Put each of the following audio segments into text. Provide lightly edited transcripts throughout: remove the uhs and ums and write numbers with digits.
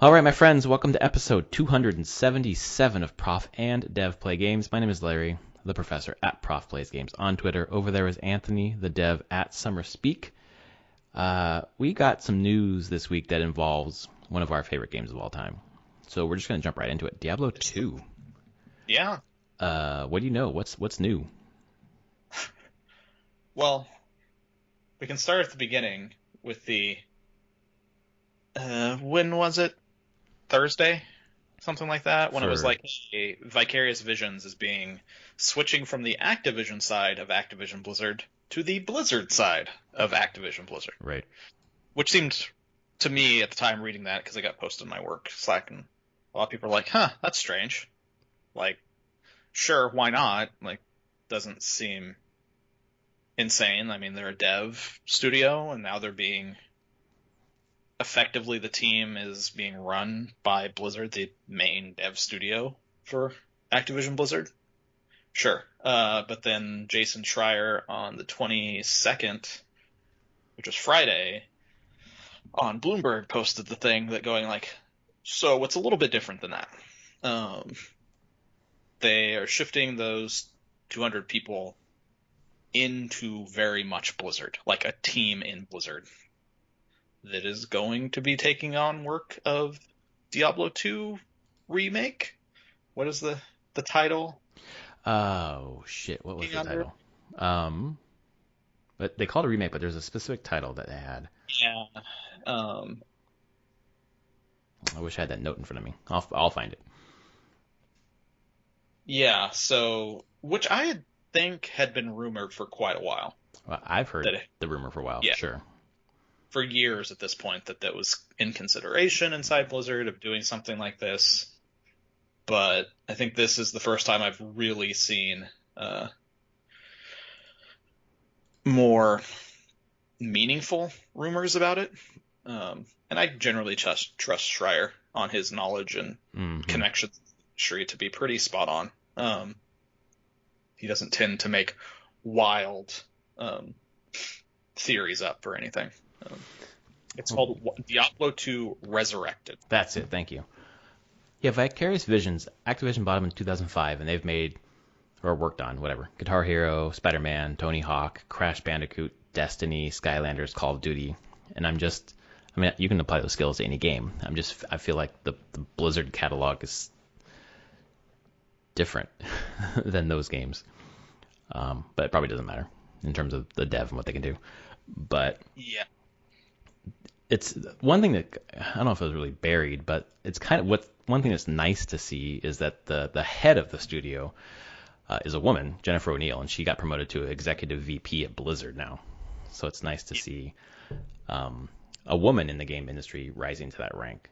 All right, my friends, welcome to episode 277 of Prof and Dev Play Games. My name is Larry, the professor at Prof Plays Games on Twitter. Over there is Anthony, the dev at Summer Speak. We got some news this week that involves one of our favorite games of all time. So we're just going to jump right into it. Diablo 2. Yeah. What do you know? What's new? Well, we can start at the beginning with the when was it? Thursday? Something like that, when it was like a Vicarious Visions is being switching from the Activision side of Activision Blizzard to the Blizzard side of Activision Blizzard. Right. Which seemed to me at the time reading that, because I got posted in my work Slack, and a lot of people are like, huh, that's strange. Like, sure, why not? Like, doesn't seem insane. I mean, they're a dev studio, and now they're being effectively, the team is being run by Blizzard, the main dev studio for Activision Blizzard. Sure. But then Jason Schreier on the 22nd, which was Friday, on Bloomberg posted the thing that going like, so it's a little bit different than that. They are shifting those 200 people into very much Blizzard, like a team in Blizzard that is going to be taking on work of Diablo 2 Remake. What is the title? Oh, shit. What was the title? But they called it a remake, but there's a specific title that they had. Yeah. I wish I had that note in front of me. I'll find it. Yeah, so, which I think had been rumored for quite a while. Well, I've heard the rumor for a while, yeah. Sure. For years at this point that was in consideration inside Blizzard of doing something like this. But I think this is the first time I've really seen more meaningful rumors about it. And I generally trust Schreier on his knowledge and connections to the industry to be pretty spot on. He doesn't tend to make wild theories up or anything. It's called Diablo 2 Resurrected. That's it, thank you. Yeah, Vicarious Visions, Activision bought them in 2005, and they've made, or worked on, whatever, Guitar Hero, Spider-Man, Tony Hawk, Crash Bandicoot, Destiny, Skylanders, Call of Duty, and I mean, you can apply those skills to any game. I feel like the Blizzard catalog is different than those games. But it probably doesn't matter in terms of the dev and what they can do. But yeah. It's one thing that I don't know if it was really buried, but it's kind of one thing that's nice to see is that the head of the studio is a woman, Jennifer O'Neill, and she got promoted to executive VP at Blizzard now. So it's nice to see a woman in the game industry rising to that rank.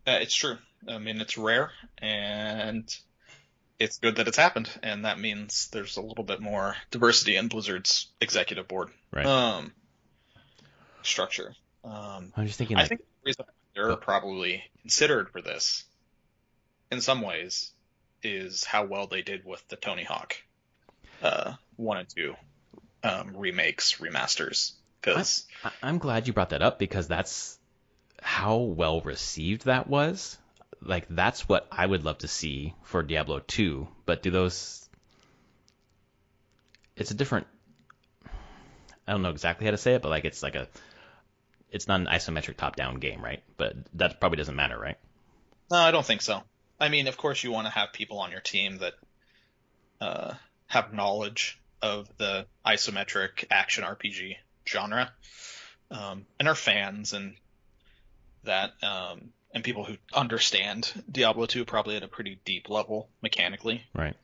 It's true. I mean, it's rare, and it's good that it's happened, and that means there's a little bit more diversity in Blizzard's executive board. Right. Structure. I'm just thinking. I think the reason they're probably considered for this, in some ways, is how well they did with the Tony Hawk 1 and 2 remakes, remasters. Because I'm glad you brought that up because that's how well received that was. Like that's what I would love to see for Diablo 2. But do those? It's a different. I don't know exactly how to say it, but like it's not an isometric top-down game, right? But that probably doesn't matter, right? No, I don't think so. I mean, of course, you want to have people on your team that have knowledge of the isometric action RPG genre, and are fans, and that, and people who understand Diablo 2 probably at a pretty deep level mechanically. Right.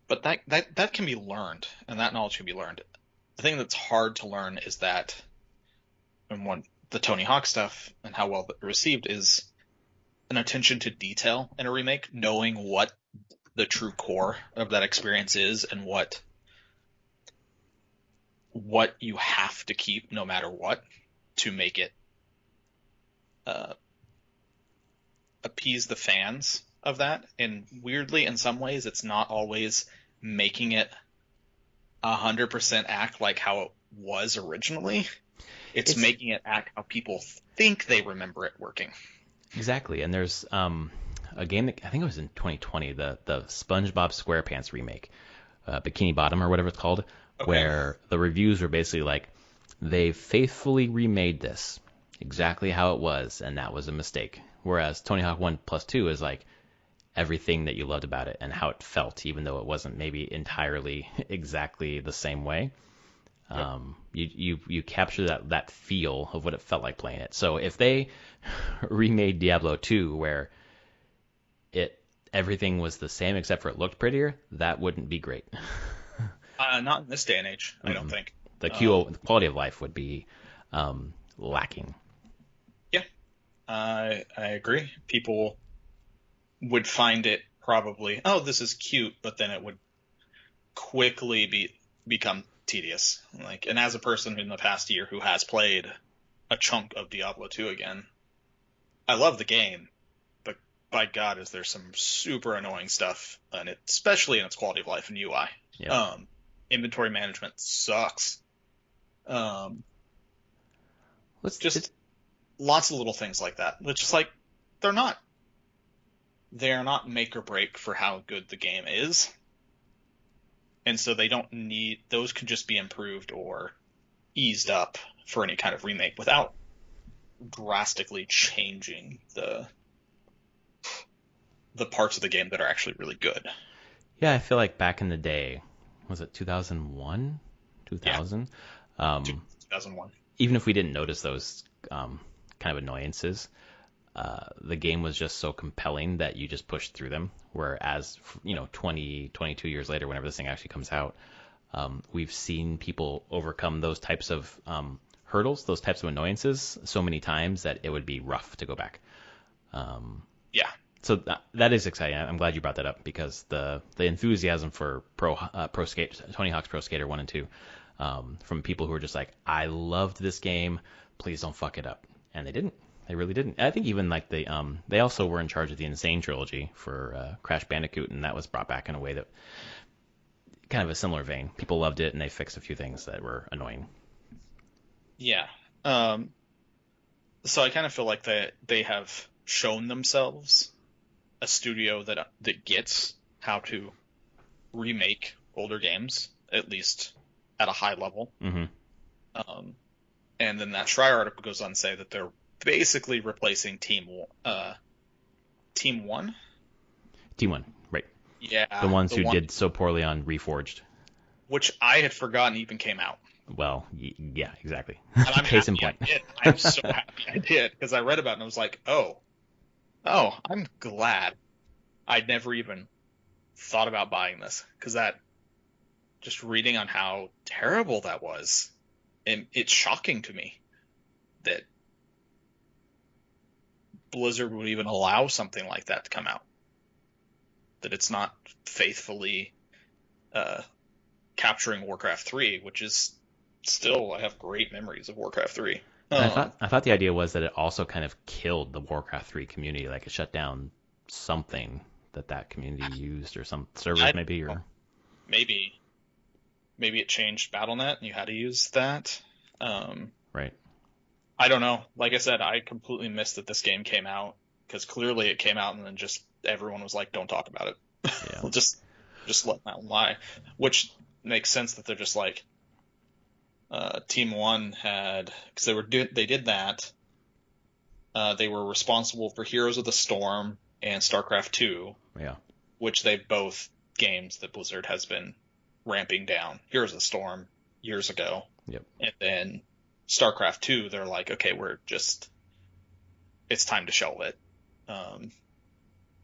But that can be learned, and that knowledge can be learned. The thing that's hard to learn is that, and the Tony Hawk stuff and how well received is an attention to detail in a remake, knowing what the true core of that experience is and what you have to keep no matter what to make it appease the fans of that. And weirdly, in some ways, it's not always making it 100% act like how it was originally. It's making it act how people think they remember it working. Exactly. And there's a game that I think it was in 2020, the SpongeBob SquarePants remake, Bikini Bottom or whatever it's called, where the reviews were basically like, they faithfully remade this exactly how it was, and that was a mistake. Whereas Tony Hawk 1 Plus 2 is like everything that you loved about it and how it felt, even though it wasn't maybe entirely exactly the same way. You capture that feel of what it felt like playing it. So if they remade Diablo 2 where everything was the same except for it looked prettier, that wouldn't be great. Not in this day and age, I don't think. The quality of life would be lacking. Yeah, I agree. People would find it probably, oh, this is cute, but then it would quickly become tedious. Like, and as a person in the past year who has played a chunk of Diablo 2 again, I love the game, but by God, is there some super annoying stuff, and especially in its quality of life and UI. Yeah. Inventory management sucks. Lots of little things like that. It's just like they're not make or break for how good the game is. And so they don't need, those could just be improved or eased up for any kind of remake without drastically changing the parts of the game that are actually really good. Yeah, I feel like back in the day, was it 2001? 2000? Yeah. 2001. Even if we didn't notice those kind of annoyances, the game was just so compelling that you just pushed through them. Whereas, 20, 22 years later, whenever this thing actually comes out, we've seen people overcome those types of hurdles, those types of annoyances so many times that it would be rough to go back. Yeah. So that is exciting. I'm glad you brought that up because the enthusiasm for Tony Hawk's Pro Skater 1 and 2, from people who are just like, I loved this game, please don't fuck it up. And they didn't. They really didn't. I think even like they also were in charge of the Insane trilogy for Crash Bandicoot, and that was brought back in a way that kind of a similar vein. People loved it, and they fixed a few things that were annoying. Yeah. So I kind of feel like they have shown themselves a studio that gets how to remake older games, at least at a high level. Mm-hmm. And then that Schreier article goes on to say that they're basically replacing Team 1. Team 1, right. Yeah. The ones who did so poorly on Reforged. Which I had forgotten even came out. Well, yeah, exactly. And I'm Case in happy point. I'm so happy I did, because I read about it and I was like, oh, I'm glad I'd never even thought about buying this, because just reading on how terrible that was, and it's shocking to me that Blizzard would even allow something like that to come out. That it's not faithfully capturing Warcraft 3, which is still, I have great memories of Warcraft 3. I thought the idea was that it also kind of killed the Warcraft 3 community, like it shut down something that community used, or some servers maybe, or maybe it changed BattleNet and you had to use that. Right. I don't know. Like I said, I completely missed that this game came out, because clearly it came out and then just everyone was like, don't talk about it. Yeah. just let that lie, which makes sense that they're just like, Team 1 had, because they did that. They were responsible for Heroes of the Storm and StarCraft 2. Yeah. Which they both games that Blizzard has been ramping down. Heroes of the Storm years ago. Yep. And then StarCraft 2, they're like, okay, it's time to shelve it.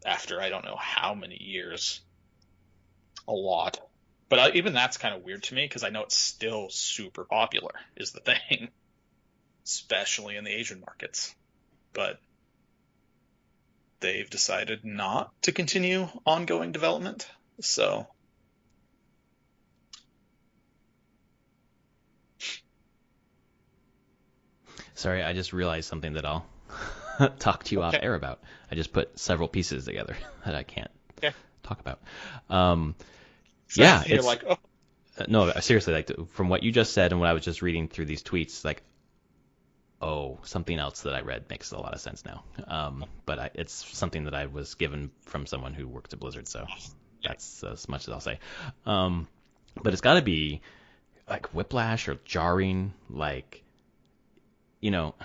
After I don't know how many years. A lot. But even that's kind of weird to me, because I know it's still super popular, is the thing. Especially in the Asian markets. But they've decided not to continue ongoing development. So. Sorry, I just realized something that I'll talk to you off air about. I just put several pieces together that I can't talk about. You're like, oh. No, seriously, like from what you just said and what I was just reading through these tweets, like oh, something else that I read makes a lot of sense now. But it's something that I was given from someone who works at Blizzard, so that's as much as I'll say. But it's got to be like whiplash or jarring, like, you know,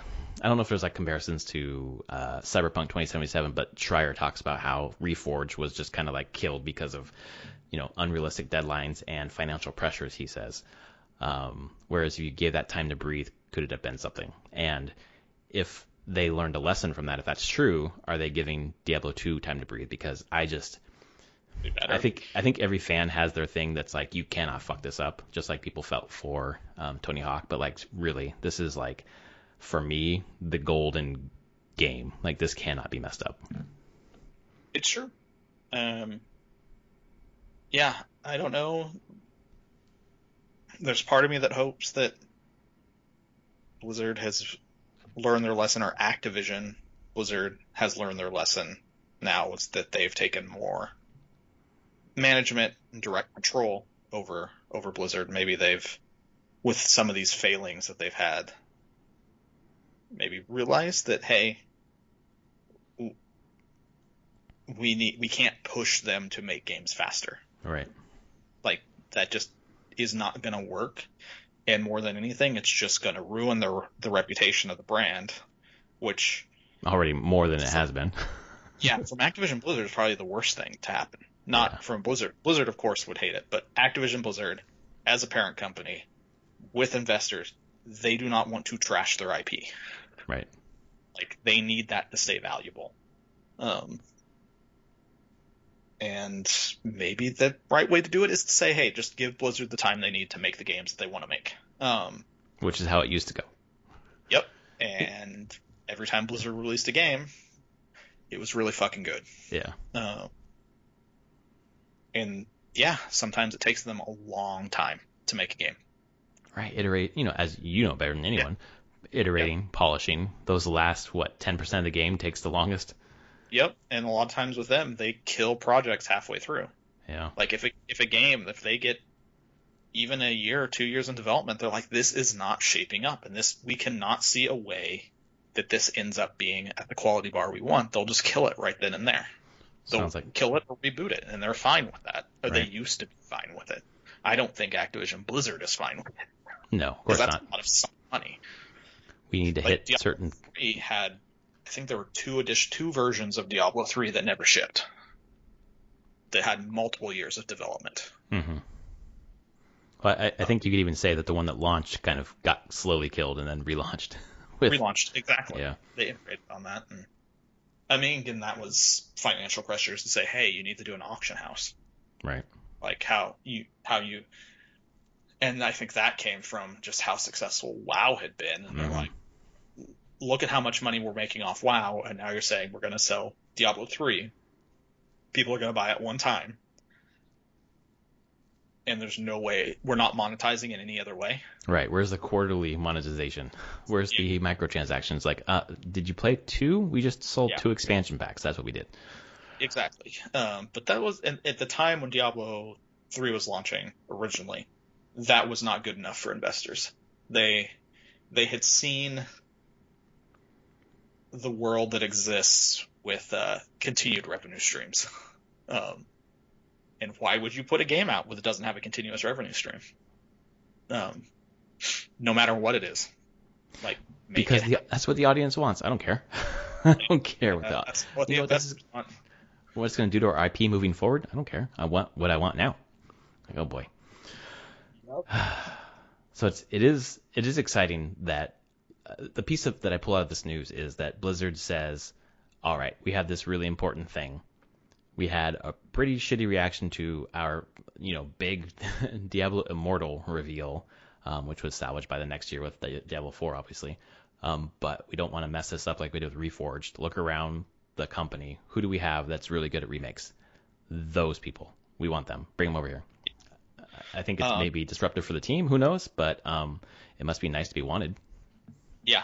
I don't know if there's like comparisons to Cyberpunk 2077, but Schreier talks about how Reforged was just kind of like killed because of, unrealistic deadlines and financial pressures, he says. Whereas if you gave that time to breathe, could it have been something? And if they learned a lesson from that, if that's true, are they giving Diablo 2 time to breathe? Because I think every fan has their thing that's like, you cannot fuck this up, just like people felt for Tony Hawk. But like, really, this is like, for me, the golden game. Like, this cannot be messed up. It's true. Yeah, I don't know. There's part of me that hopes that Blizzard has learned their lesson, or Activision Blizzard has learned their lesson now, is that they've taken more management and direct control over Blizzard. Maybe they've, with some of these failings that they've had, maybe realized that, hey, we can't push them to make games faster. Right. Like, that just is not going to work. And more than anything, it's just going to ruin the reputation of the brand, which already more than it has been. Yeah, from Activision Blizzard is probably the worst thing to happen. Not from Blizzard. Blizzard, of course, would hate it, but Activision Blizzard, as a parent company, with investors, they do not want to trash their IP. Right. Like, they need that to stay valuable. And maybe the right way to do it is to say, hey, just give Blizzard the time they need to make the games that they want to make. Which is how it used to go. Yep. And every time Blizzard released a game, it was really fucking good. Yeah. And yeah, sometimes it takes them a long time to make a game. Right. Iterate, as you know better than anyone, iterating, polishing, those last, 10% of the game takes the longest. Yep, and a lot of times with them, they kill projects halfway through. Yeah. Like, if a game, if they get even a year or 2 years in development, they're like, this is not shaping up, and we cannot see a way that this ends up being at the quality bar we want. They'll just kill it right then and there. They'll kill it or reboot it, and they're fine with that. Or they used to be fine with it. I don't think Activision Blizzard is fine with it. No, of course not. That's a lot of money. We need to hit Diablo certain... 3 had... I think there were two versions of Diablo 3 that never shipped. That had multiple years of development. Mm-hmm. Well, I think you could even say that the one that launched kind of got slowly killed and then relaunched. Relaunched, exactly. Yeah. They iterated on that. And, I mean, again, that was financial pressures to say, hey, you need to do an auction house. Right. Like how you, and I think that came from just how successful WoW had been. And they're like, look at how much money we're making off WoW, and now you're saying we're going to sell Diablo 3. People are going to buy it one time. And there's no way, we're not monetizing in any other way. Right. Where's the quarterly monetization? Where's the microtransactions? Like, did you play 2? We just sold 2 expansion packs. That's what we did. Exactly. But that was, at the time when Diablo 3 was launching originally, that was not good enough for investors. They had seen the world that exists with continued revenue streams. And why would you put a game out that doesn't have a continuous revenue stream? No matter what it is. Like, because that's what the audience wants. I don't care. I don't care what that's what the investors want. What it's going to do to our IP moving forward? I don't care. I want what I want now. Like, oh boy. Yep. So it is exciting that the piece that I pull out of this news is that Blizzard says, all right, we have this really important thing. We had a pretty shitty reaction to our, big Diablo Immortal reveal, which was salvaged by the next year with the Diablo 4, obviously. But we don't want to mess this up like we did with Reforged. Look around the company. Who do we have that's really good at remakes? Those people. We want them. Bring them over here. I think it's maybe disruptive for the team. Who knows? But it must be nice to be wanted. Yeah.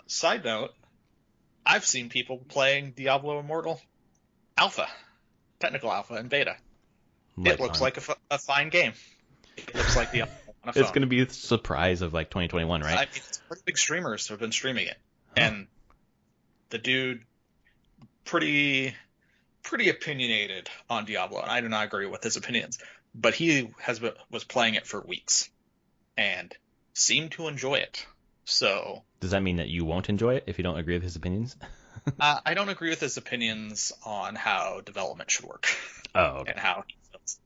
Side note, I've seen people playing Diablo Immortal Alpha, Technical Alpha, and Beta. It looks like a fine game. It looks like the on a It's phone. going to be the surprise of like 2021, right? I mean, it's pretty big streamers who have been streaming it, Huh. and the dude pretty opinionated on Diablo, and I do not agree with his opinions, but he was playing it for weeks and seemed to enjoy it. So Does that mean that you won't enjoy it if you don't agree with his opinions? I don't agree with his opinions on how development should work Oh, okay. and how he feels.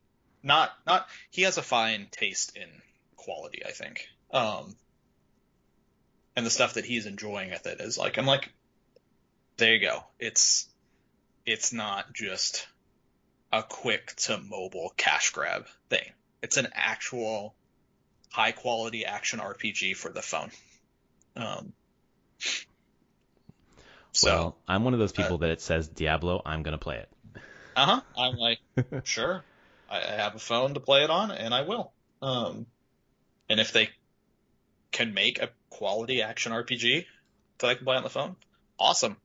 Not he has a fine taste in quality, I think. And the stuff that he's enjoying with it is like, I'm like, there you go. It's not just a quick to mobile cash grab thing. It's an actual high quality action RPG for the phone. So, Well, I'm one of those people that it says Diablo, I'm going to play it. I'm like, sure, I have a phone to play it on, and I will. And if they can make a quality action RPG that I can play on the phone, awesome.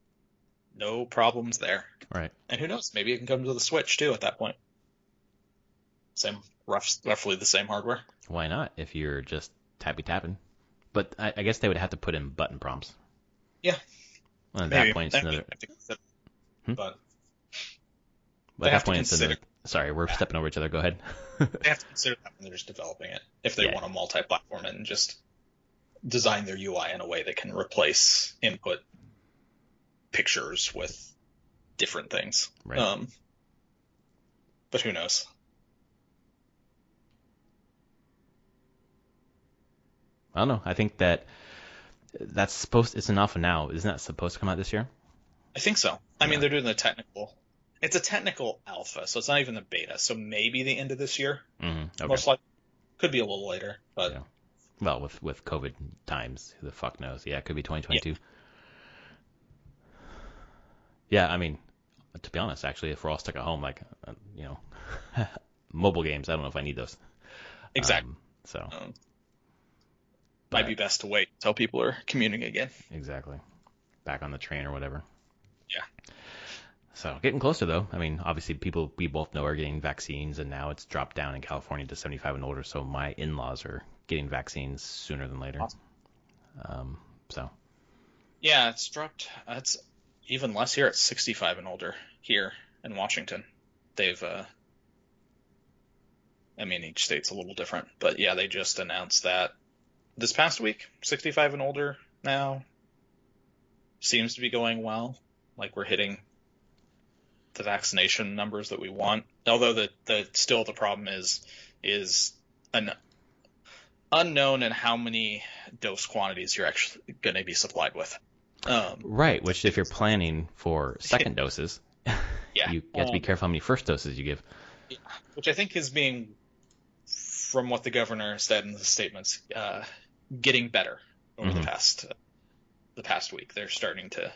No problems there. Right. And who knows? Maybe it can come to the Switch too at that point. Roughly the same hardware. Why not if you're just tapping? But I guess they would have to put in button prompts. Yeah. Well, at Maybe. that point, it's another. But At have that to point, it's consider- another. Sorry, we're stepping over each other. Go ahead. they have to consider that when they're just developing it. If they Yeah. want to multi-platform it and just design their UI in a way that can replace input pictures with different things. Right. But who knows? I don't know. I think that's supposed. It's an alpha now. Isn't that supposed to come out this year? I think so. I Yeah. mean, they're doing the technical. It's a technical alpha, so it's not even the beta. So maybe the end of this year. Mm-hmm. Okay. Most likely, could be a little later. But Yeah. Well, with COVID times, who the fuck knows? Yeah, it could be 2022. Yeah, I mean, to be honest, actually, if we're all stuck at home, like, mobile games, I don't know if I need those. exactly, So, might be best to wait until people are commuting again. exactly. Back on the train or whatever. Yeah. So, getting closer, though. I mean, obviously, people we both know are getting vaccines, and now it's dropped down in California to 75 and older, so my in-laws are getting vaccines sooner than later. Awesome. So. Yeah, it's dropped. It's even less here. It's 65 and older here in Washington. They've, I mean, each state's a little different, but yeah, they just announced that this past week, 65 and older now seems to be going well. Like we're hitting the vaccination numbers that we want. Although still the problem is an unknown in how many dose quantities you're actually going to be supplied with. Right, which if you're planning for second doses, Yeah. you have to be careful how many first doses you give. Which I think is being, from what the governor said in the statements, getting better over the past week. They're starting to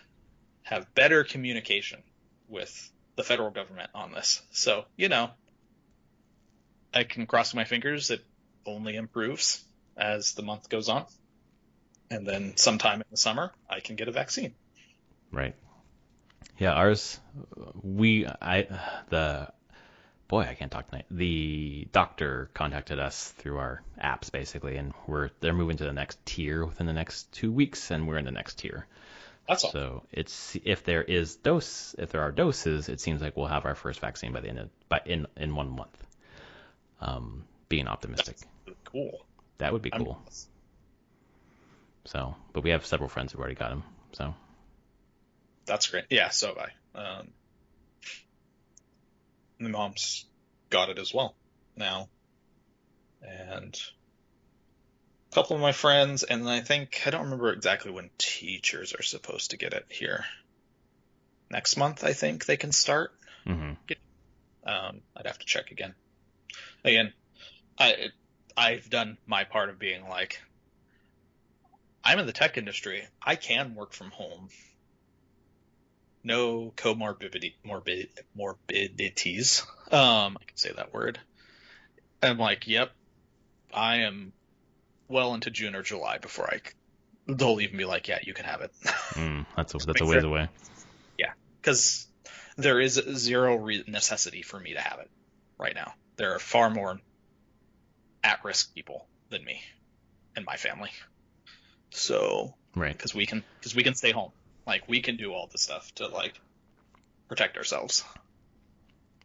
have better communication with the federal government on this. So, I can cross my fingers it only improves as the month goes on. And then sometime in the summer, I can get a vaccine. Right. Yeah, ours, I can't talk tonight. The doctor contacted us through our apps basically, and they're moving to the next tier within the next 2 weeks, and we're in the next tier. That's all. So if there are doses, it seems like we'll have our first vaccine in 1 month. Being optimistic. That's cool. That would be cool. So, but we have several friends who've already got them. So that's great. Yeah, so have I. My mom's got it as well now, and a couple of my friends, and I don't remember exactly when teachers are supposed to get it here. Next month, I think they can start. Mm-hmm. I'd have to check again. Again, I've done my part of being like, I'm in the tech industry. I can work from home. No morbidities. I can say that word. I'm like, yep, I am well into June or July before they'll even be like, yeah, you can have it. That's a ways away. Yeah, because there is zero necessity for me to have it right now. There are far more at-risk people than me and my family. So, Right. because we can stay home, like we can do all the stuff to like protect ourselves.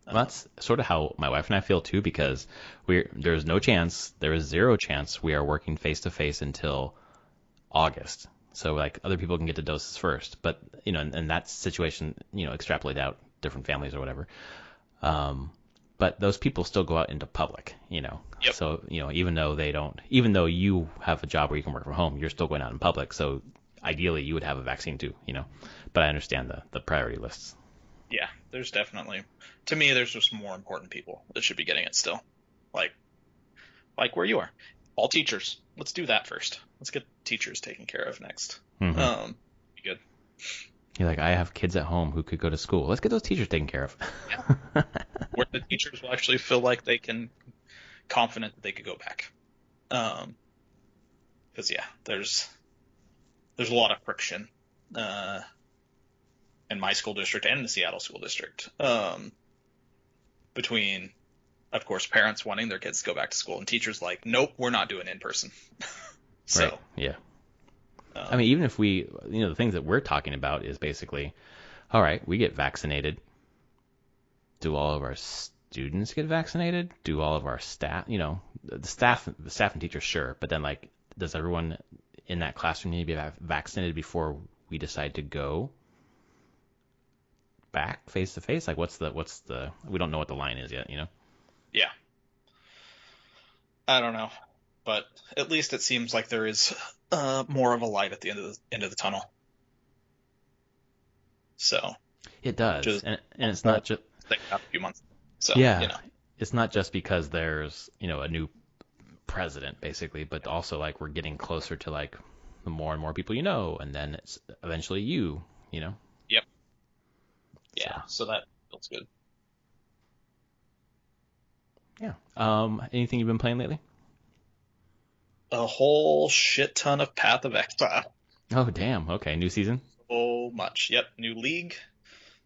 Well, that's sort of how my wife and I feel too, because there is zero chance we are working face to face until August. So like other people can get the doses first, but in that situation, extrapolate out different families or whatever. But those people still go out into public, Yep. So, even though you have a job where you can work from home, you're still going out in public. So ideally you would have a vaccine too, but I understand the priority lists. Yeah, there's definitely, to me, there's just more important people that should be getting it still. Like where you are. All teachers. Let's do that first. Let's get teachers taken care of next. Mm-hmm. Be good. You're like, I have kids at home who could go to school. Let's get those teachers taken care of. Yeah. Where the teachers will actually feel like they can, confident that they could go back. Because yeah, there's a lot of friction in my school district and the Seattle school district between, of course, parents wanting their kids to go back to school and teachers like, nope, we're not doing in person. So right. Yeah. I mean, even if the things that we're talking about is basically, all right, we get vaccinated. Do all of our students get vaccinated? Do all of our staff, the staff and teachers, sure. But then like, does everyone in that classroom need to be vaccinated before we decide to go back face to face? Like what's the, we don't know what the line is yet, Yeah. I don't know. But at least it seems like there is more of a light at the end of the tunnel. So it does, and it's not just a few months. So yeah, it's not just because there's a new president basically, but also like we're getting closer to like the more and more people and then it's eventually Yep. Yeah. So that feels good. Yeah. Anything you've been playing lately? A whole shit ton of Path of Exile. Oh, damn. Okay. New season? So much. Yep. New league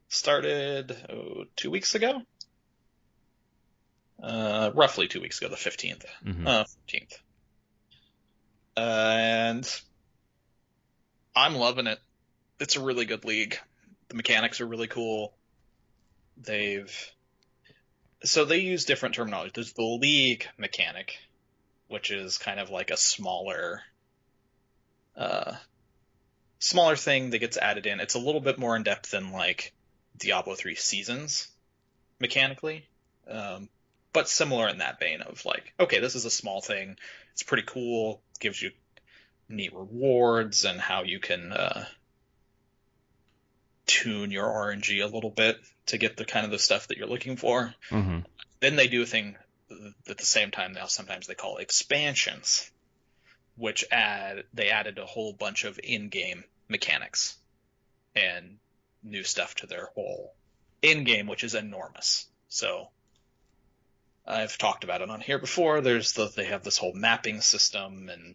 started 2 weeks ago. Roughly 2 weeks ago, the 15th. Mm-hmm. 15th. And I'm loving it. It's a really good league. The mechanics are really cool. They use different terminology. There's the league mechanic, which is kind of like a smaller thing that gets added in. It's a little bit more in depth than like Diablo 3 seasons mechanically, but similar in that vein of like, okay, this is a small thing. It's pretty cool. It gives you neat rewards and how you can tune your RNG a little bit to get the kind of the stuff that you're looking for. Mm-hmm. Then they do a thing at the same time now sometimes they call expansions, which they added a whole bunch of in-game mechanics and new stuff to their whole in-game, which is enormous. So I've talked about it on here before. They have this whole mapping system, and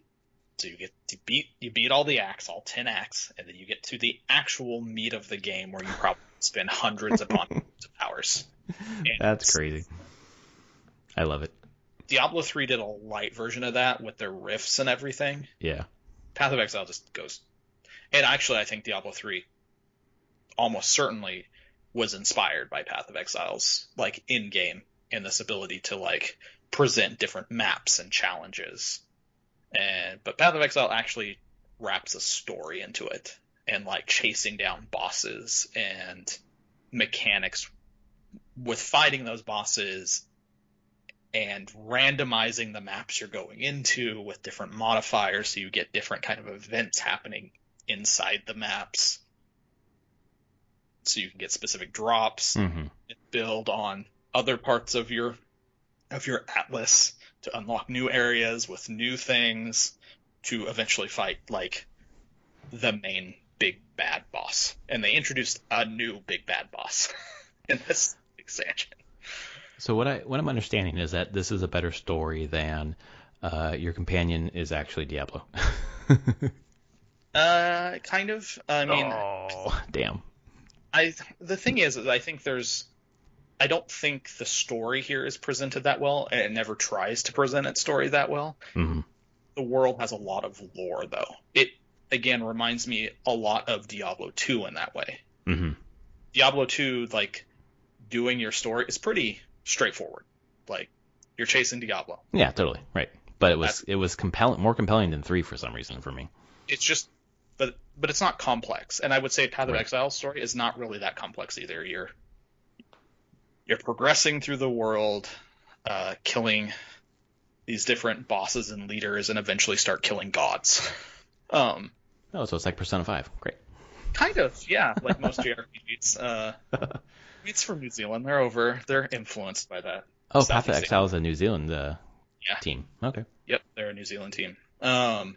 so you get to beat all the acts, all 10 acts, and then you get to the actual meat of the game where you probably spend hundreds upon hundreds of hours. And that's crazy. I love it. Diablo 3 did a light version of that with their rifts and everything. Yeah. Path of Exile just goes. And actually, I think Diablo 3 almost certainly was inspired by Path of Exile's like in-game and this ability to like present different maps and challenges. But Path of Exile actually wraps a story into it and like chasing down bosses and mechanics with fighting those bosses and randomizing the maps you're going into with different modifiers so you get different kind of events happening inside the maps. So you can get specific drops and build on other parts of your atlas to unlock new areas with new things to eventually fight like the main big bad boss. And they introduced a new big bad boss in this expansion. So what I'm understanding is that this is a better story than your companion is actually Diablo. Kind of. I mean, oh, damn. The thing is I think I don't think the story here is presented that well, and it never tries to present its story that well. Mm-hmm. the world has a lot of lore, though. It, again, reminds me a lot of Diablo 2 in that way. Mm-hmm. Diablo 2, like, doing your story is pretty straightforward. Like, you're chasing Diablo. Yeah, totally. Right. But it was compelling, more compelling than 3 for some reason for me. It's just, but it's not complex. And I would say Path of Right. Exile's story is not really that complex either. You're progressing through the world, killing these different bosses and leaders, and eventually start killing gods. Oh, so it's like Persona 5. Great. Kind of, yeah, like most JRPGs. It's from New Zealand. They're influenced by that. Oh, Path of Southeast Exile is a New Zealand Yeah. team. Okay. Yep, they're a New Zealand team. And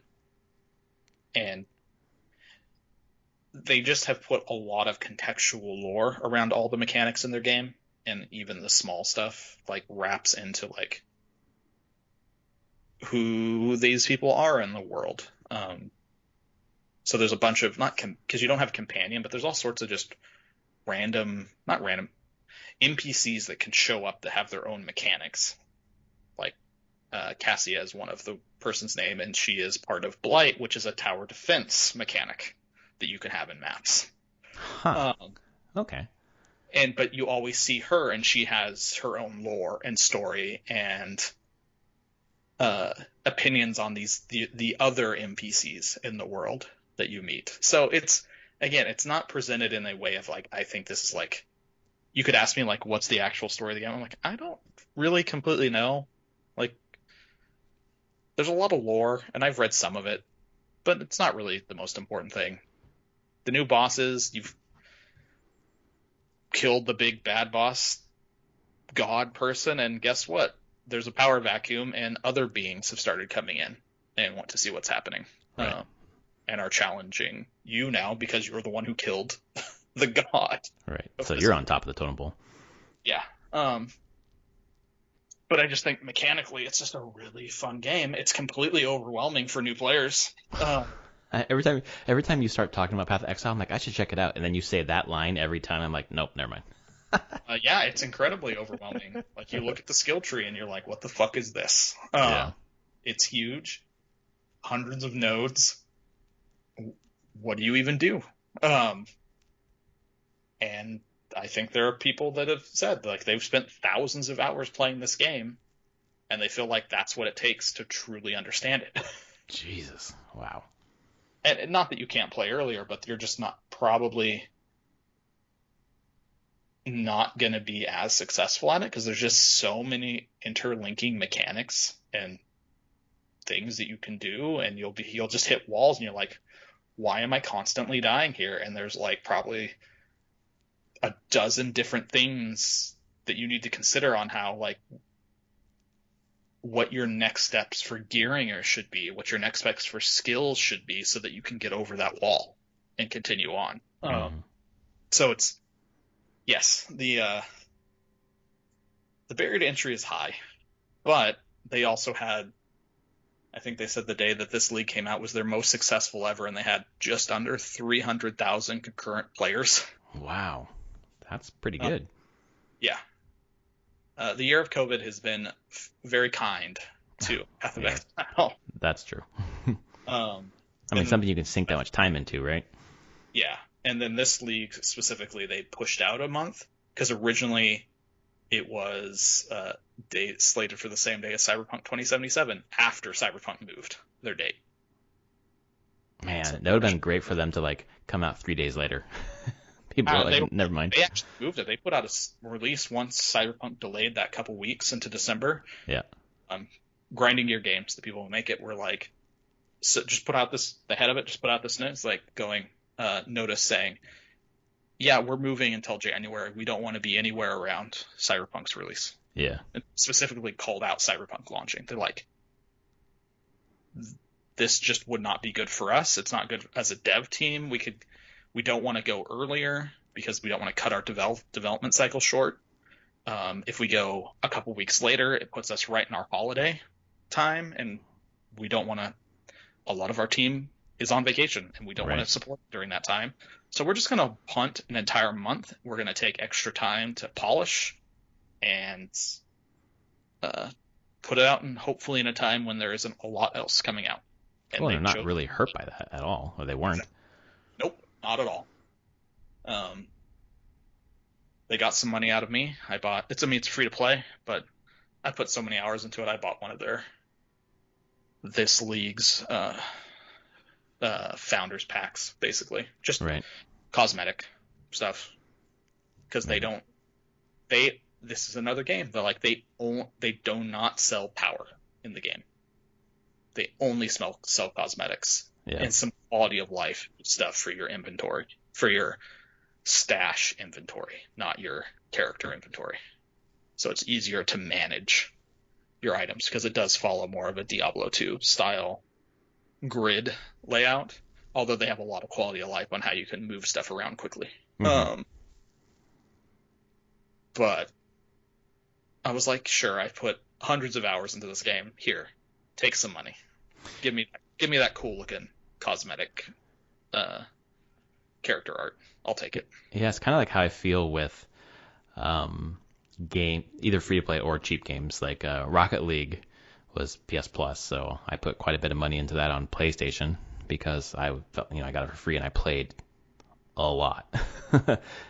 they just have put a lot of contextual lore around all the mechanics in their game, and even the small stuff like wraps into like who these people are in the world. So there's a bunch of because you don't have a companion, but there's all sorts of just not random NPCs that can show up that have their own mechanics. Like Cassia is one of the person's name, and she is part of Blight, which is a tower defense mechanic that you can have in maps. Huh. Okay. But you always see her, and she has her own lore and story and opinions on the other NPCs in the world that you meet. So it's not presented in a way of like, I think this is like, you could ask me like, what's the actual story of the game? I'm like, I don't really completely know. Like, there's a lot of lore, and I've read some of it, but it's not really the most important thing. The new bosses, you've killed the big bad boss god person, and guess what? There's a power vacuum, and other beings have started coming in and want to see what's happening. Right. And are challenging you now because you're the one who killed the god. Right. So you're on top of the totem pole. Yeah. But I just think mechanically it's just a really fun game. It's completely overwhelming for new players. Every time you start talking about Path of Exile, I'm like, I should check it out. And then you say that line every time. I'm like, nope, never mind. Yeah, it's incredibly overwhelming. Like, you look at the skill tree and you're like, what the fuck is this? Yeah. It's huge. Hundreds of nodes. What do you even do? And I think there are people that have said, like, they've spent thousands of hours playing this game, and they feel like that's what it takes to truly understand it. Jesus. Wow. And not that you can't play earlier, but you're just probably not going to be as successful at it because there's just so many interlinking mechanics and things that you can do, and you'll just hit walls and you're like, why am I constantly dying here? And there's like probably a dozen different things that you need to consider on how, like, what your next steps for gearing should be, what your next steps for skills should be, so that you can get over that wall and continue on. So it's, yes, the barrier to entry is high, but they also had, I think they said the day that this league came out was their most successful ever, and they had just under 300,000 concurrent players. Wow. That's pretty good. Yeah. The year of COVID has been very kind to Path of Exile. That's true. I mean, something you can sink that much time into, right? Yeah. And then this league specifically, they pushed out a month because originally it was slated for the same day as Cyberpunk 2077 after Cyberpunk moved their date. Man, that would have been great for them to like come out 3 days later. People are like, never mind. They actually moved it. They put out a release once Cyberpunk delayed that couple weeks into December. Yeah. Grinding Gear Games, the people who make it, were like, so just put out this, the head of it, just put out this note. It's like going, notice saying, yeah, we're moving until January. We don't want to be anywhere around Cyberpunk's release. Yeah. And specifically called out Cyberpunk launching. They're like, this just would not be good for us. It's not good as a dev team. We don't want to go earlier because we don't want to cut our development cycle short. If we go a couple weeks later, it puts us right in our holiday time, and we don't want to. A lot of our team is on vacation, and we don't want to support during that time. So we're just going to punt an entire month. We're going to take extra time to polish and put it out, and hopefully in a time when there isn't a lot else coming out. And well, they're not really hurt by that at all, or they weren't. Nope, not at all. They got some money out of me. It's free to play, but I put so many hours into it. I bought one of this league's founders packs, basically, just cosmetic stuff, because this is another game. They're like, they do not sell power in the game. They only sell cosmetics and some quality of life stuff for your inventory, for your stash inventory, not your character inventory. So it's easier to manage your items because it does follow more of a Diablo 2 style grid layout, although they have a lot of quality of life on how you can move stuff around quickly. Mm-hmm. But I was like, sure, I've put hundreds of hours into this game. Here, take some money. Give me that cool looking cosmetic character art. I'll take it. Yeah, it's kind of like how I feel with game, either free to play or cheap games. Like Rocket League was PS Plus, so I put quite a bit of money into that on PlayStation because I felt, I got it for free and I played a lot.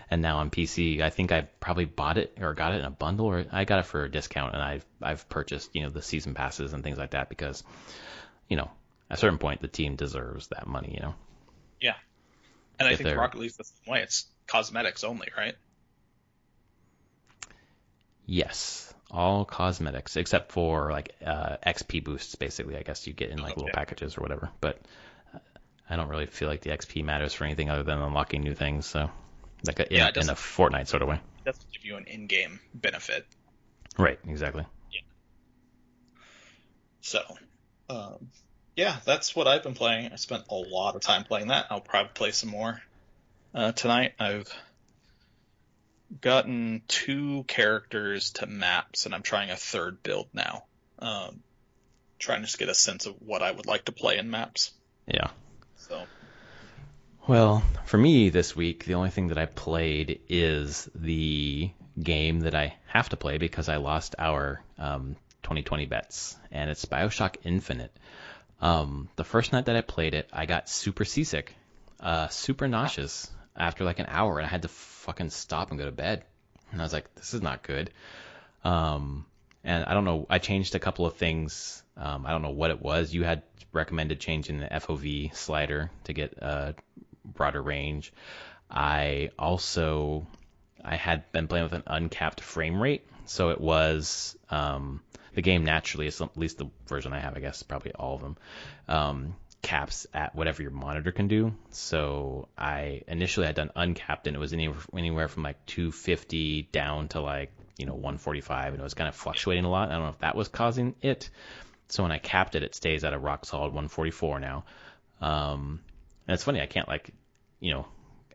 And now on PC, I think I probably bought it or got it in a bundle, or I got it for a discount, and I've purchased the season passes and things like that because at a certain point the team deserves that money. Yeah. And I think Rocket League's the same way. It's cosmetics only, right? Yes, all cosmetics except for like XP boosts. Basically, I guess you get in like little packages or whatever. But I don't really feel like the XP matters for anything other than unlocking new things. So, like in a Fortnite sort of way. It doesn't give you an in-game benefit. Right. Exactly. Yeah. So, yeah, that's what I've been playing. I spent a lot of time playing that. I'll probably play some more tonight. I've gotten 2 characters to maps, and I'm trying a 3rd build now. Trying to just get a sense of what I would like to play in maps. Yeah. So. Well, for me this week, the only thing that I played is the game that I have to play because I lost our 2020 bets, and it's BioShock Infinite. The first night that I played it, I got super seasick, super nauseous after like an hour, and I had to fucking stop and go to bed. And I was like, this is not good. And I don't know, I changed a couple of things. I don't know what it was. You had recommended changing the FOV slider to get a broader range. I had been playing with an uncapped frame rate, so it was the game naturally, at least the version I have, I guess probably all of them, caps at whatever your monitor can do. So I initially had done uncapped, and it was anywhere from like 250 down to like 145, and it was kind of fluctuating a lot. I don't know if that was causing it. So when I capped it, it stays at a rock solid 144 now. And it's funny, I can't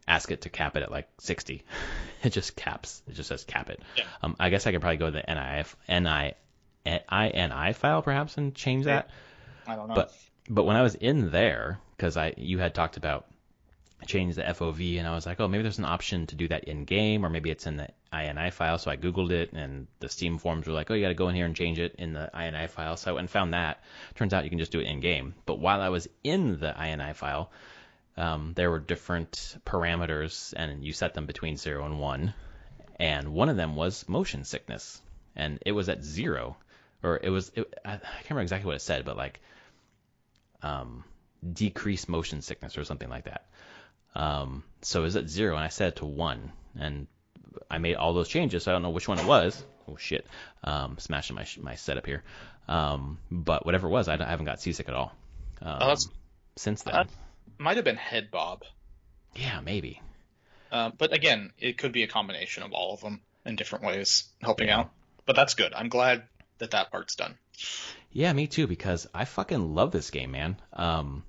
ask it to cap it at like 60. It just caps. It just says cap it. Yeah. I guess I could probably go to the INI file perhaps and change that. I don't know. But when I was in there, because you had talked about change the FOV, and I was like, oh, maybe there's an option to do that in game, or maybe it's in the INI file. So I Googled it, and the Steam forums were like, oh, you got to go in here and change it in the INI file. So I went and found that. Turns out you can just do it in game. But while I was in the INI file, there were different parameters, and you set them between 0 and 1. And one of them was motion sickness, and it was at 0, or I can't remember exactly what it said, but like decreased motion sickness or something like that. So it was at 0, and I set it to 1, and I made all those changes, so I don't know which one it was. Oh shit, smashing my setup here. But whatever it was, I haven't got seasick at all since then. That might have been head bob. Yeah, maybe. But again, it could be a combination of all of them in different ways helping out. But that's good. I'm glad that part's done. Yeah, me too, because I fucking love this game, man. I've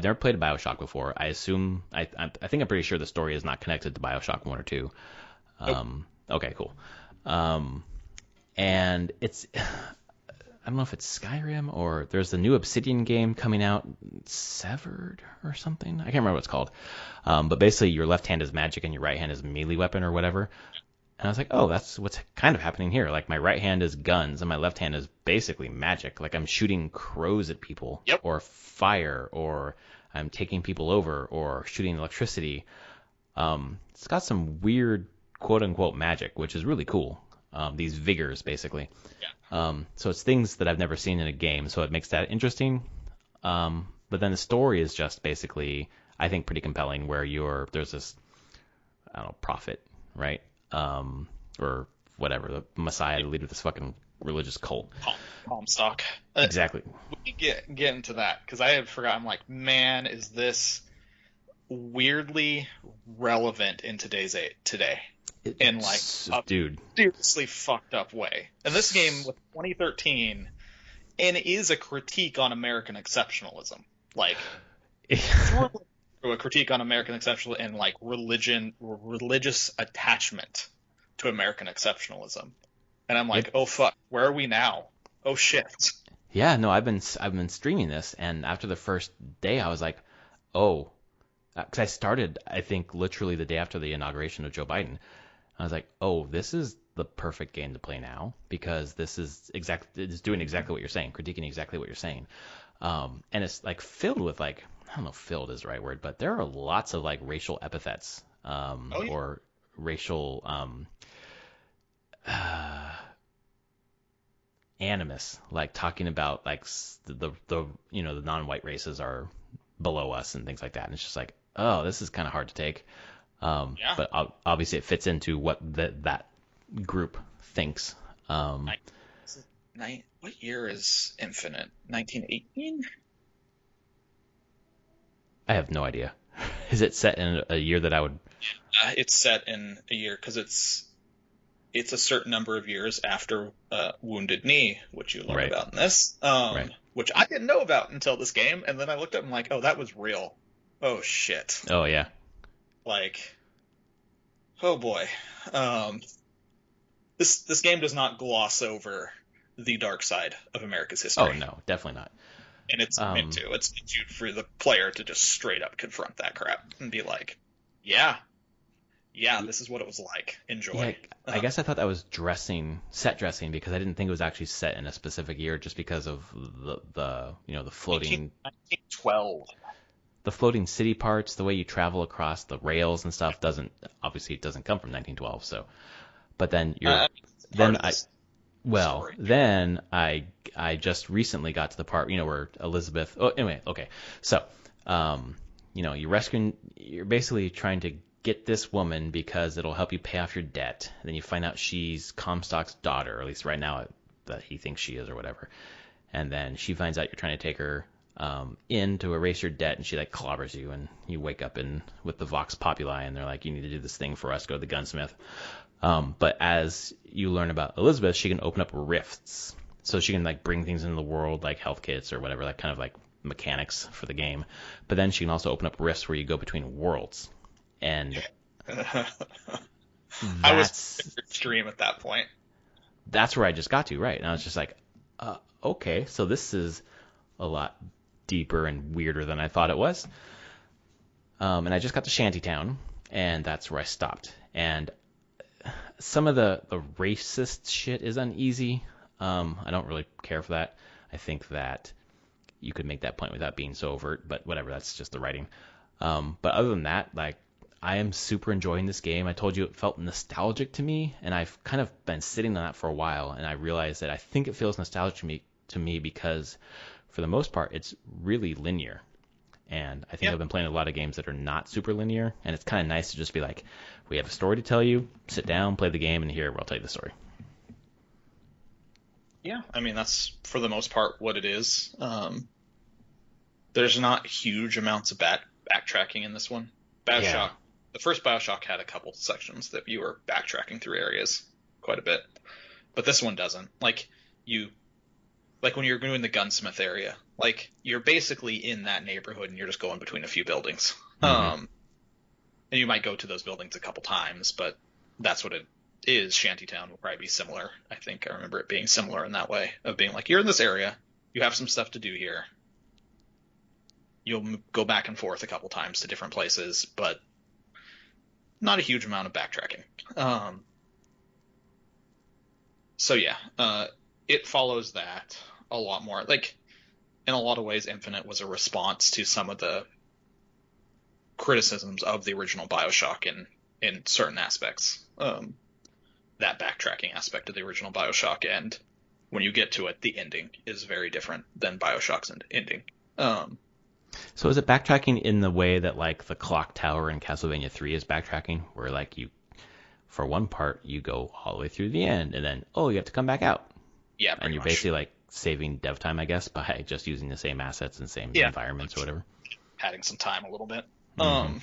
never played a BioShock before. I think I'm pretty sure the story is not connected to BioShock 1 or 2. Nope. Okay, cool. And it's, I don't know if it's Skyrim or there's the new Obsidian game coming out, Severed or something. I can't remember what it's called. But basically your left hand is magic and your right hand is a melee weapon or whatever. And I was like, oh, that's what's kind of happening here. Like my right hand is guns and my left hand is basically magic. Like I'm shooting crows at people Yep. or fire or I'm taking people over or shooting electricity. It's got some weird quote unquote magic, which is really cool. These vigors basically. Yeah. So it's things that I've never seen in a game. So it makes that interesting. But then the story is just basically, I think, pretty compelling where there's this, I don't know, prophet, right? Or whatever, the Messiah, the leader of this fucking religious cult. Comstock. Exactly. We get into that because I had forgotten. I'm like, man, is this weirdly relevant in today? In like a dude, seriously fucked up way. And this game was 2013 and is a critique on American exceptionalism. Like, through a critique on American exceptionalism and like religious attachment to American exceptionalism. And I'm like, oh fuck, where are we now? Oh shit. Yeah, no, I've been streaming this, and after the first day, I was like, oh, because I started, I think, literally the day after the inauguration of Joe Biden. I was like, oh, this is the perfect game to play now because this is it's doing exactly what you're saying, critiquing exactly what you're saying. And it's like filled with like, I don't know if filled is the right word, but there are lots of like racial epithets, or racial, animus, like talking about like the the non-white races are below us and things like that. And it's just like, oh, this is kind of hard to take. Yeah. But obviously it fits into what that group thinks. What year is Infinite? 1918? I have no idea. Is it set in a year that I would? It's set in a year because it's a certain number of years after Wounded Knee, which you learn about in this, which I didn't know about until this game, and then I looked up and I'm like, oh, that was real. Oh shit. Oh yeah. Like, oh boy. This game does not gloss over the dark side of America's history. Oh no, definitely not. And it's meant to. It's meant to for the player to just straight up confront that crap and be like, yeah, this is what it was like. Enjoy. Yeah, I guess I thought that was set dressing because I didn't think it was actually set in a specific year just because of the floating 1912. The floating city parts, the way you travel across the rails and stuff doesn't come from 1912. So, but then I just recently got to the part where Elizabeth. Oh, anyway, okay. So, you're basically trying to get this woman because it'll help you pay off your debt. And then you find out she's Comstock's daughter, or at least right now that he thinks she is or whatever. And then she finds out you're trying to take her in to erase your debt, and she like clobbers you, and you wake up with the Vox Populi, and they're like, you need to do this thing for us, go to the gunsmith. But as you learn about Elizabeth, she can open up rifts, so she can like bring things into the world like health kits or whatever, like kind of like mechanics for the game. But then she can also open up rifts where you go between worlds, and I was extreme at that point. That's where I just got to, right? And I was just like, okay, so this is a lot deeper and weirder than I thought it was. And I just got to Shantytown, and that's where I stopped. And some of the racist shit is uneasy. I don't really care for that. I think that you could make that point without being so overt, but whatever, that's just the writing. But other than that, like, I am super enjoying this game. I told you it felt nostalgic to me, and I've kind of been sitting on that for a while, and I realized that I think it feels nostalgic to me because for the most part, it's really linear. And I think I've been playing a lot of games that are not super linear, and it's kind of nice to just be like, we have a story to tell you, sit down, play the game, and here, I'll tell you the story. Yeah, I mean, that's for the most part what it is. There's not huge amounts of backtracking in this one. BioShock, the first BioShock had a couple sections that you were backtracking through areas quite a bit, but this one doesn't. Like when you're doing the gunsmith area, like you're basically in that neighborhood and you're just going between a few buildings. And you might go to those buildings a couple times, but that's what it is. Shantytown will probably be similar. I think I remember it being similar in that way of being like, you're in this area, you have some stuff to do here. You'll go back and forth a couple times to different places, but not a huge amount of backtracking. So yeah, it follows that a lot more. Like in a lot of ways, Infinite was a response to some of the criticisms of the original BioShock in certain aspects. That backtracking aspect of the original BioShock, and when you get to it, the ending is very different than BioShock's ending. So is it backtracking in the way that like the clock tower in Castlevania 3 is backtracking, where like you, for one part, you go all the way through the end, and then you have to come back out, Yeah, and you're much. basically like saving dev time, I guess, by just using the same assets and same environments or whatever. Padding some time a little bit. Mm-hmm.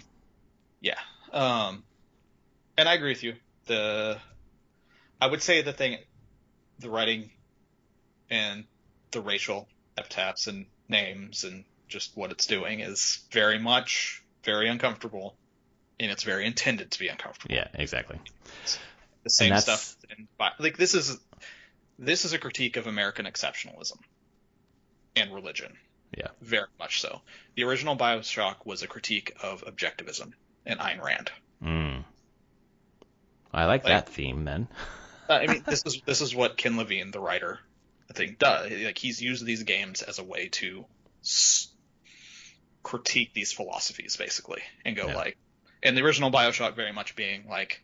Yeah. And I agree with you. I would say the writing and the racial epitaphs and names and just what it's doing is very much very uncomfortable, and it's very intended to be uncomfortable. Yeah, exactly. It's the same stuff. Like this is a critique of American exceptionalism and religion. Yeah, very much so. The original BioShock was a critique of objectivism and Ayn Rand. I like that theme, then. I mean, this is what Ken Levine, the writer, I think, does. Like he's used these games as a way to critique these philosophies, basically, and go like, and the original BioShock very much being like,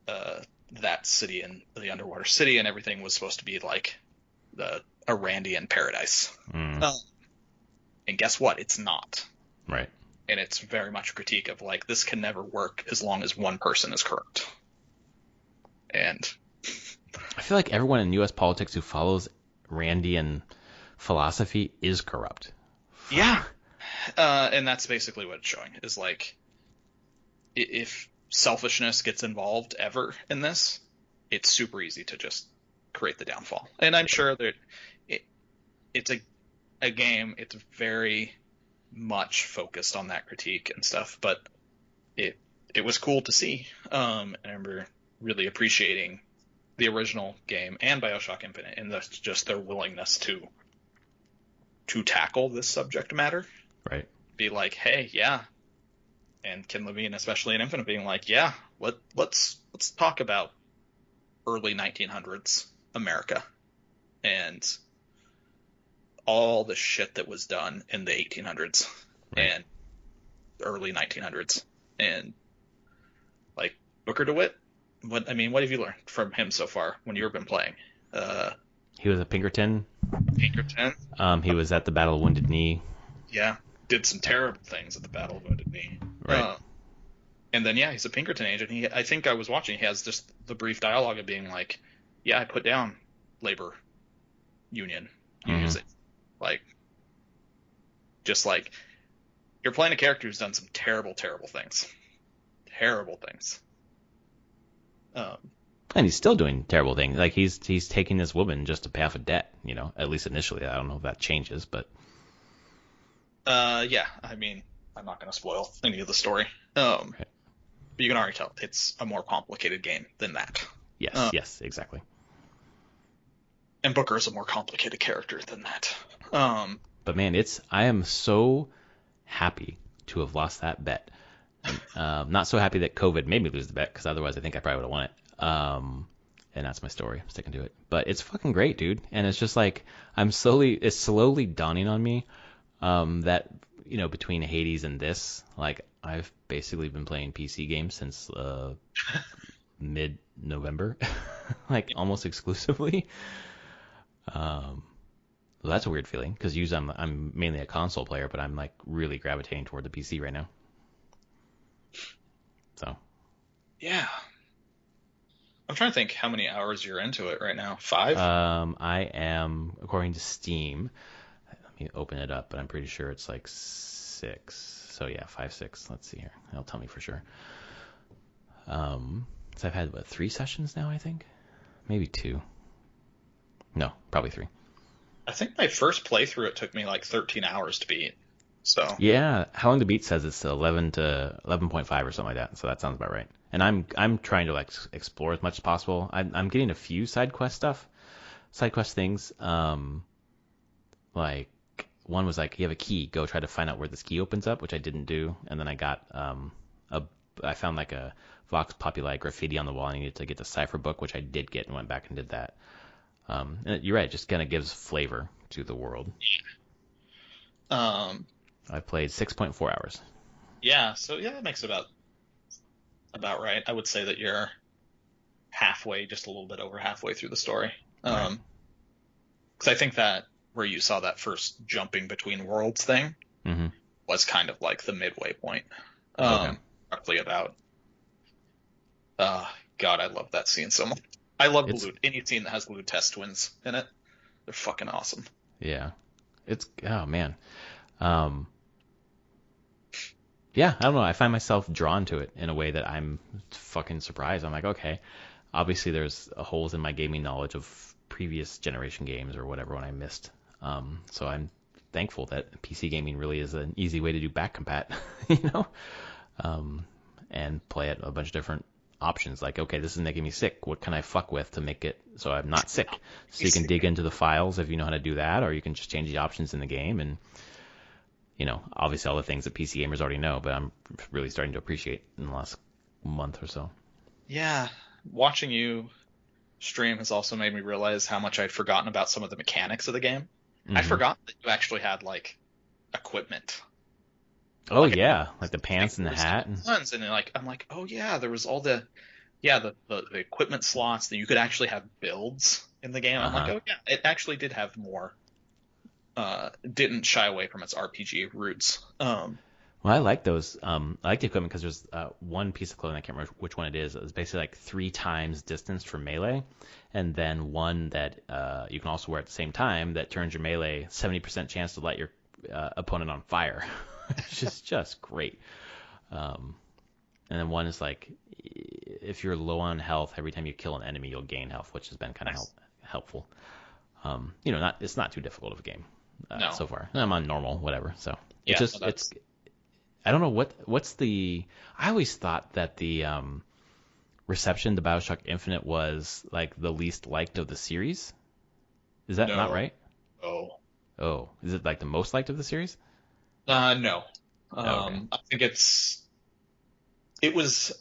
that city and the underwater city and everything was supposed to be like a Randian paradise. And guess what? It's not. Right. And it's very much a critique of like, this can never work as long as one person is corrupt. And I feel like everyone in U.S. politics who follows Randian philosophy is corrupt. Yeah. And that's basically what it's showing, is like, if selfishness gets involved ever in this, it's super easy to just create the downfall. And I'm sure that it's a game, it's very much focused on that critique and stuff, but it was cool to see. I remember really appreciating the original game and BioShock Infinite, and that's just their willingness to tackle this subject matter. Right. Be like, hey, yeah. And Ken Levine, especially in Infinite, being like, yeah, let's talk about early 1900s America and all the shit that was done in the 1800s and early 1900s. And like Booker DeWitt, what have you learned from him so far when you've been playing? He was a Pinkerton. Pinkerton. He was at the Battle of Wounded Knee. Yeah, did some terrible things at the Battle of Wounded Knee. Right. And then he's a Pinkerton agent. I think I was watching. He has just the brief dialogue of being like, "Yeah, I put down labor union music." Like, just like you're playing a character who's done some terrible, terrible things. Terrible things. And he's still doing terrible things. Like he's taking this woman just to pay off a debt, at least initially. I don't know if that changes, but yeah, I mean, I'm not going to spoil any of the story. But you can already tell it's a more complicated game than that. Yes, yes, exactly. And Booker is a more complicated character than that. But man, I am so happy to have lost that bet. Not so happy that COVID made me lose the bet, because otherwise I think I probably would have won it. And that's my story. I'm sticking to it. But it's fucking great, dude. And it's just like it's slowly dawning on me that between Hades and this, like I've basically been playing PC games since mid-November, like almost exclusively. Well, that's a weird feeling, because usually I'm mainly a console player, but I'm like really gravitating toward the PC right now. So. Yeah. I'm trying to think how many hours you're into it right now. 5? I am, according to Steam. Let me open it up, but I'm pretty sure it's like 6. So yeah, 5, 6. Let's see here. It'll tell me for sure. So I've had 3 sessions now, I think, maybe 2. No, probably 3. I think my first playthrough it took me like 13 hours to beat. So yeah, How Long to Beat says it's 11 to 11.5 or something like that. So that sounds about right. And I'm trying to like explore as much as possible. I'm getting a few side quest things. Like one was like, you have a key, go try to find out where this key opens up, which I didn't do. And then I got a I found like a Vox Populi graffiti on the wall. I needed to get the cipher book, which I did get and went back and did that. And you're right, it just kind of gives flavor to the world. I played 6.4 hours. Yeah, so yeah, that makes about right. I would say that you're halfway, just a little bit over halfway through the story. Right. Because I think that where you saw that first jumping between worlds thing Mm-hmm. was kind of like the midway point. Okay. Roughly about. God, I love that scene so much. I love any scene that has blue test twins in it. They're fucking awesome. Yeah. Oh man. Yeah, I don't know. I find myself drawn to it in a way that I'm fucking surprised. I'm like, okay, obviously there's holes in my gaming knowledge of previous generation games or whatever when I missed. So I'm thankful that PC gaming really is an easy way to do back compat, and play at a bunch of different options. Like, okay, this is making me sick. What can I fuck with to make it so I'm not sick? So you can dig into the files if you know how to do that, or you can just change the options in the game and obviously all the things that PC gamers already know, but I'm really starting to appreciate in the last month or so. Yeah, watching you stream has also made me realize how much I'd forgotten about some of the mechanics of the game. Mm-hmm. I forgot that you actually had like equipment. Oh like yeah, like the pants and the hat. And then I'm like, oh yeah, there was all the equipment slots that you could actually have builds in the game. I'm like, oh yeah, it actually did have more. Didn't shy away from its RPG roots. Well, I like those. I like the equipment because there's one piece of clothing, I can't remember which one it is. It's basically like 3 times distance from melee, and then one that you can also wear at the same time that turns your melee 70% chance to light your opponent on fire, which is just great. And then one is like, if you're low on health, every time you kill an enemy, you'll gain health, which has been kind of helpful. It's not too difficult of a game. No. So far. I'm on normal, whatever. So yeah, it's I don't know what's the. I always thought that the reception to BioShock Infinite was like the least liked of the series. Is that not right? Oh, is it like the most liked of the series? No. Okay. I think it was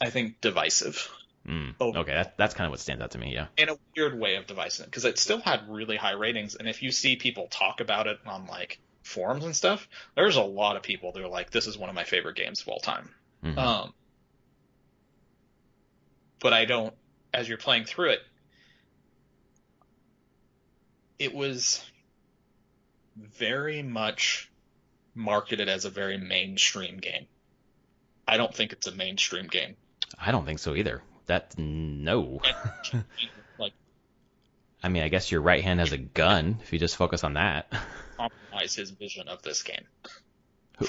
divisive. Okay, that's kind of what stands out to me, yeah. In a weird way of divisive, because it still had really high ratings, and if you see people talk about it on like forums and stuff, there's a lot of people that are like, this is one of my favorite games of all time. Mm-hmm. But as you're playing through it, it was very much marketed as a very mainstream game. I don't think it's a mainstream game. I don't think so either. No. Like, I mean, I guess your right hand has a gun if you just focus on that. Compromise his vision of this game.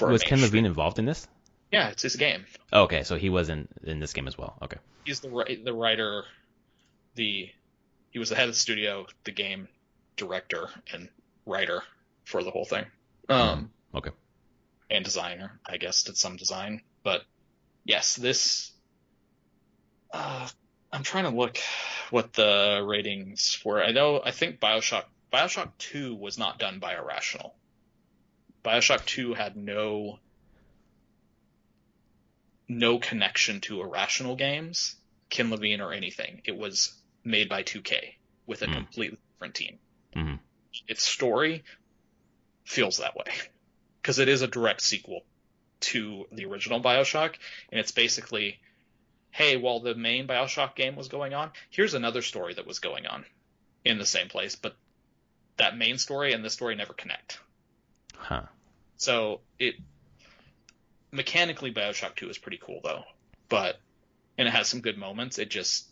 Was Ken Levine involved in this? Yeah, it's his game. Oh, okay, so he was in this game as well. Okay. He's the writer, he was the head of the studio, the game director and writer for the whole thing. Okay. And designer, I guess, did some design. But yes, this. I'm trying to look what the ratings were. I think Bioshock 2 was not done by Irrational. Bioshock 2 had no connection to Irrational Games, Ken Levine, or anything. It was made by 2K with a completely different team. Mm-hmm. Its story feels that way because it is a direct sequel to the original Bioshock, and it's basically, hey, while the main Bioshock game was going on, here's another story that was going on in the same place, but that main story and this story never connect. Huh. So mechanically, Bioshock 2 is pretty cool though, and it has some good moments. It just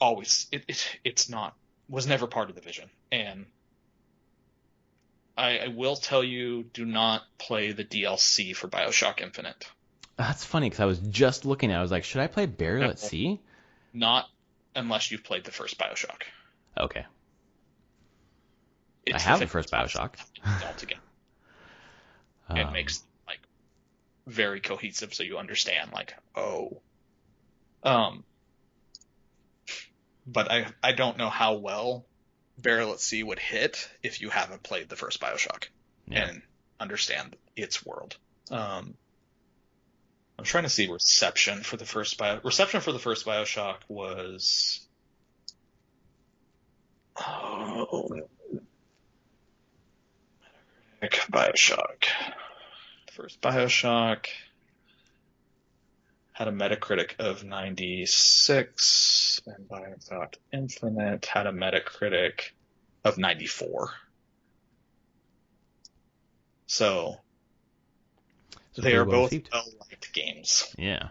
always, was never part of the vision. And I will tell you, do not play the DLC for Bioshock Infinite. That's funny because I was just looking at it. I was like, should I play Burial at Sea? Not unless you've played the first Bioshock. Okay. I have the first Bioshock. Altogether. It makes like very cohesive, so you understand like, oh. But I don't know how well Burial at Sea would hit if you haven't played the first Bioshock and understand its world. I'm trying to see reception for the first BioShock was BioShock. The first BioShock had a Metacritic of 96, and BioShock Infinite had a Metacritic of 94. So they are both well-liked games. Yeah.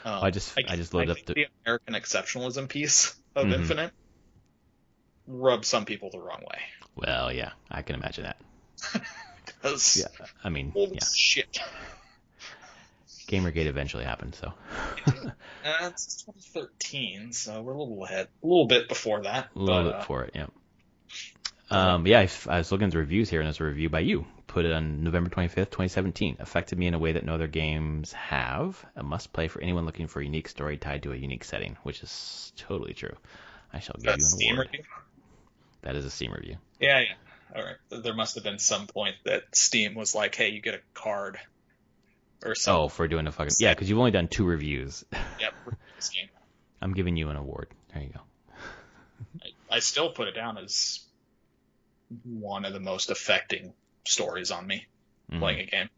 I just loaded up the American exceptionalism piece of Infinite rubs some people the wrong way. Well, yeah, I can imagine that. Yeah, I mean, holy shit. Gamergate eventually happened, so. It's 2013, so we're a little bit before that. A little bit before it, yeah. I was looking at the reviews here, and there's a review by you. Put it on November 25th, 2017. Affected me in a way that no other games have. A must-play for anyone looking for a unique story tied to a unique setting, which is totally true. I shall give you an award. Review? That is a Steam review. Yeah. All right. There must have been some point that Steam was like, hey, you get a card or something. Oh, for doing a fucking... Yeah, because you've only done 2 reviews. Yep, for this game. I'm giving you an award. There you go. I still put it down as one of the most affecting stories on me playing a game.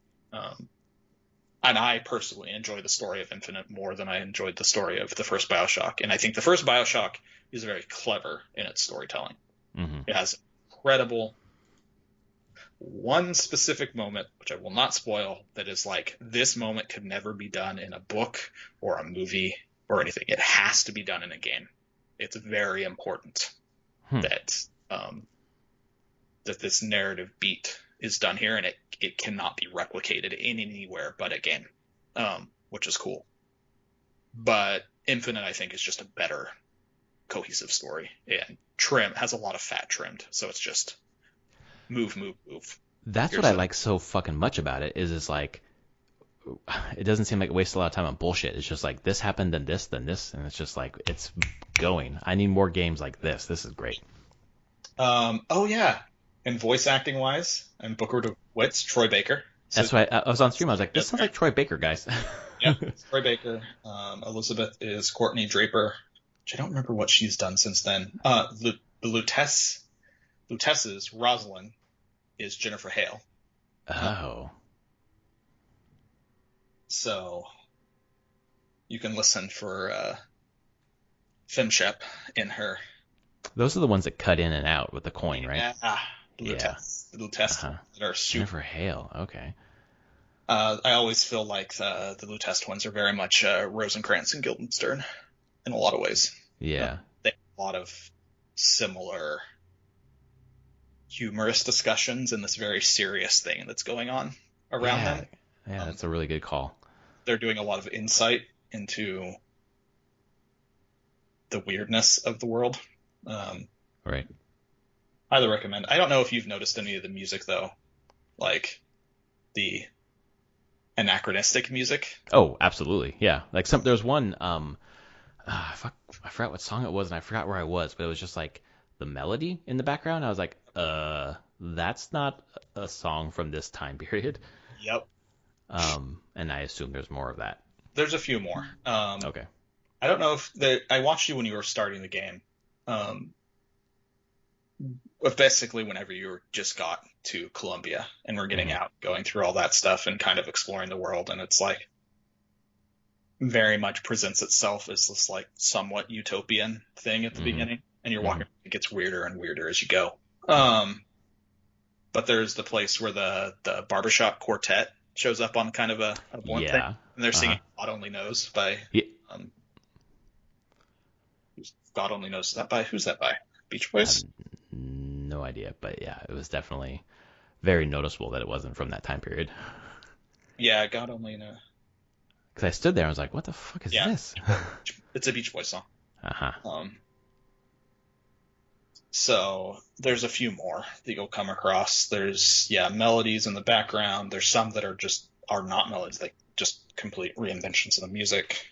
And I personally enjoy the story of Infinite more than I enjoyed the story of the first BioShock. And I think the first BioShock is very clever in its storytelling. It has incredible one specific moment, which I will not spoil, that is like, this moment could never be done in a book or a movie or anything. It has to be done in a game. It's very important that this narrative beat is done here, and it cannot be replicated in anywhere but a game, which is cool. But Infinite, I think, is just a better cohesive story, and has a lot of fat trimmed, so it's just move. That's what I like so fucking much about it, is it's like, it doesn't seem like it wastes a lot of time on bullshit. It's just like, this happened, then this, and it's just like, it's going. I need more games like this. This is great. Oh yeah. And voice acting wise, and Booker DeWitt's Troy Baker. So, that's why I was on stream. I was like, this sounds like Troy Baker, guys. Yeah, Troy Baker. Elizabeth is Courtney Draper, which I don't remember what she's done since then. The Lutess's Rosalind is Jennifer Hale. Oh. So you can listen for Femshep in her. Those are the ones that cut in and out with the coin, right? Yeah. The Lutess that are super. Jennifer Hale, okay. I always feel like the Lutess twins are very much Rosencrantz and Guildenstern in a lot of ways. Yeah. They have a lot of similar humorous discussions in this very serious thing that's going on around them. Yeah, that's a really good call. They're doing a lot of insight into the weirdness of the world. Right. Highly recommend. I don't know if you've noticed any of the music though, like the anachronistic music. Oh, absolutely. Yeah. Like there's one, I forgot what song it was, and I forgot where I was, but it was just like the melody in the background. I was like, that's not a song from this time period. Yep. And I assume there's more of that. There's a few more. Okay. I don't know if I watched you when you were starting the game. Basically whenever you just got to Columbia and we're getting out, going through all that stuff and kind of exploring the world, and it's like very much presents itself as this like somewhat utopian thing at the beginning, and you're walking, it gets weirder and weirder as you go. But there's the place where the barbershop quartet shows up on kind of a one thing, and they're singing God Only Knows by God Only Knows. Is that by who's that by? Beach Boys? No idea, but yeah, it was definitely very noticeable that it wasn't from that time period. Yeah, God Only Knows. Because I stood there and I was like, what the fuck is this? It's a Beach Boys song. So there's a few more that you'll come across. There's melodies in the background. There's some that are not melodies, like just complete reinventions of the music.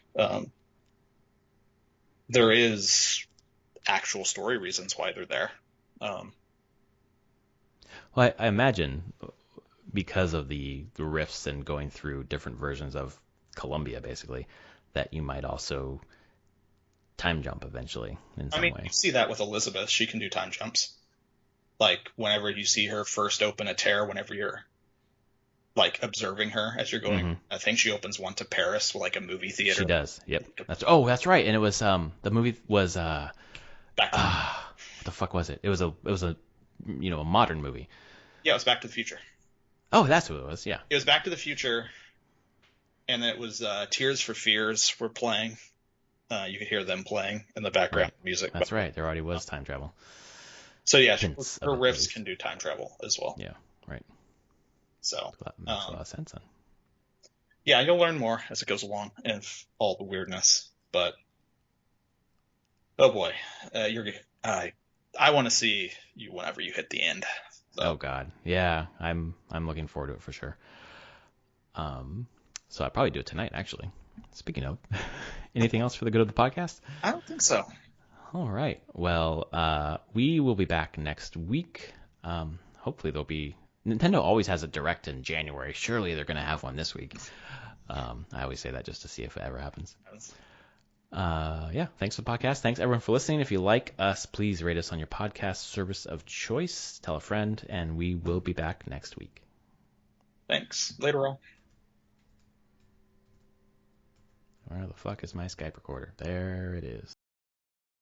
There is actual story reasons why they're there. Well, I imagine because of the riffs and going through different versions of Columbia, basically, that you might also time jump eventually in I some mean, way. you see that with Elizabeth. She can do time jumps. Like whenever you see her first open a tear, whenever you're like observing her as you're going, Hmm. I think she opens one to Paris, like a movie She theater. does. Yep. That's right. And it was the movie was Back to the what the fuck was it? It was a a modern movie. Yeah, it was Back to the Future. Oh, that's who it was. Yeah. It was Back to the Future, and it was Tears for Fears were playing. You could hear them playing in the background Right. music. That's right. There already was time travel. So yeah, Hints her of it, at riffs least. can do time travel as well. Yeah. Right. So Makes a lot of sense then. yeah, you'll learn more as it goes along and all the weirdness. But oh boy, I want to see you whenever you hit the end. So. Oh God. Yeah. I'm looking forward to it for sure. So I'll probably do it tonight, actually. Speaking of, anything else for the good of the podcast? I don't think so. All right. Well, we will be back next week. Hopefully there'll be. Nintendo always has a direct in January. Surely they're going to have one this week. I always say that just to see if it ever happens. Yeah. Thanks for the podcast. Thanks everyone for listening. If you like us, please rate us on your podcast service of choice. Tell a friend, and we will be back next week. Thanks. Later on. Where the fuck is my Skype recorder? There it is.